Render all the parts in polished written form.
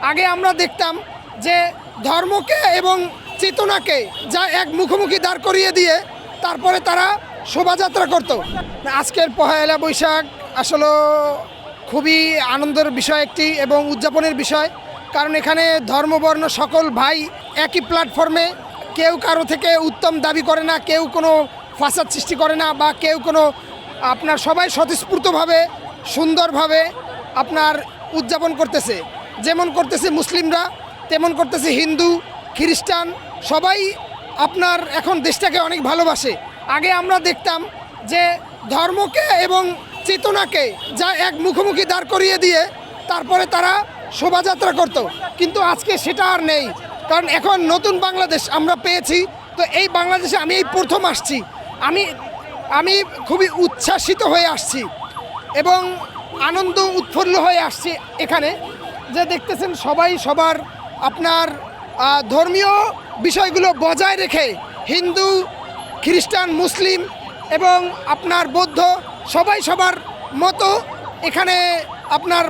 আগে আমরা দেখতাম যে ধর্মকে এবং চেতনাকে যা এক মুখোমুখি দাঁড় করিয়ে দিয়ে তারপরে তারা শোভাযাত্রা করত। আজকের পহেলা বৈশাখ আসলে খুবই আনন্দের বিষয় একটি এবং উদযাপনের বিষয়, কারণ এখানে ধর্মবর্ণ সকল ভাই একই প্ল্যাটফর্মে, কেউ কারো থেকে উত্তম দাবি করে না, কেউ কোনো ফাসাদ সৃষ্টি করে না, বা কেউ কোনো আপনার সবাই স্বতঃস্ফূর্তভাবে সুন্দরভাবে আপনার উদযাপন করতেছে। যেমন করতেছে মুসলিমরা, তেমন করতেছে হিন্দু, খ্রিস্টান, সবাই আপনার এখন দেশটাকে অনেক ভালোবাসে। আগে আমরা দেখতাম যে ধর্মকে এবং চেতনাকে যা এক মুখোমুখি দাঁড় করিয়ে দিয়ে তারপরে তারা শোভাযাত্রা করত, কিন্তু আজকে সেটা আর নেই। কারণ এখন নতুন বাংলাদেশ আমরা পেয়েছি, তো এই বাংলাদেশে আমি এই প্রথম আসছি, আমি খুবই উচ্ছ্বাসিত হয়ে আসছি এবং আনন্দ উৎফুল্ল হয়ে আসছি এখানে, যে দেখতেছেন সবাই সবার আপনার ধর্মীয় বিষয়গুলো বজায় রেখে হিন্দু, খ্রিস্টান, মুসলিম এবং আপনার বৌদ্ধ সবাই সবার মতো এখানে আপনার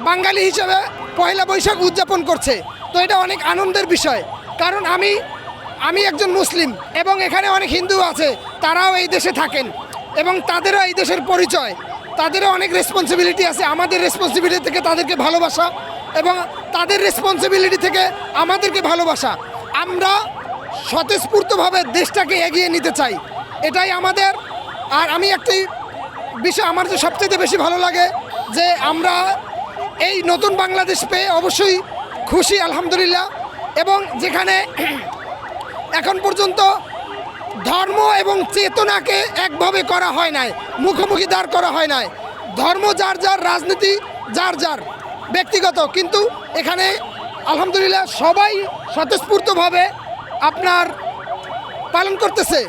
বাঙালি হিসেবে পয়লা বৈশাখ উদযাপন করছে। তো এটা অনেক আনন্দের বিষয়, কারণ আমি একজন মুসলিম এবং এখানে অনেক হিন্দু আছে, তারাও এই দেশে থাকেন এবং তাদেরও এই দেশের পরিচয়, তাদেরও অনেক রেসপন্সিবিলিটি আছে। আমাদের রেসপন্সিবিলিটি থেকে তাদেরকে ভালোবাসা এবং তাদের রেসপন্সিবিলিটি থেকে আমাদেরকে ভালোবাসা। আমরা স্বতঃস্ফূর্তভাবে দেশটাকে এগিয়ে নিতে চাই, এটাই আমাদের। আর আমি একটি বিষয় আমার যে সবচেয়ে বেশি ভালো লাগে যে আমরা এই নতুন বাংলাদেশ পেয়ে অবশ্যই খুশি, আলহামদুলিল্লাহ। এবং যেখানে এখন পর্যন্ত ধর্ম এবং চেতনাকে একভাবে করা হয় নাই, মুখোমুখি দাঁড় করা হয় নাই। ধর্ম যার যার, রাজনীতি যার যার ব্যক্তিগত, কিন্তু এখানে আলহামদুলিল্লাহ সবাই স্বতঃস্ফূর্তভাবে আপনার পালন করতেছে।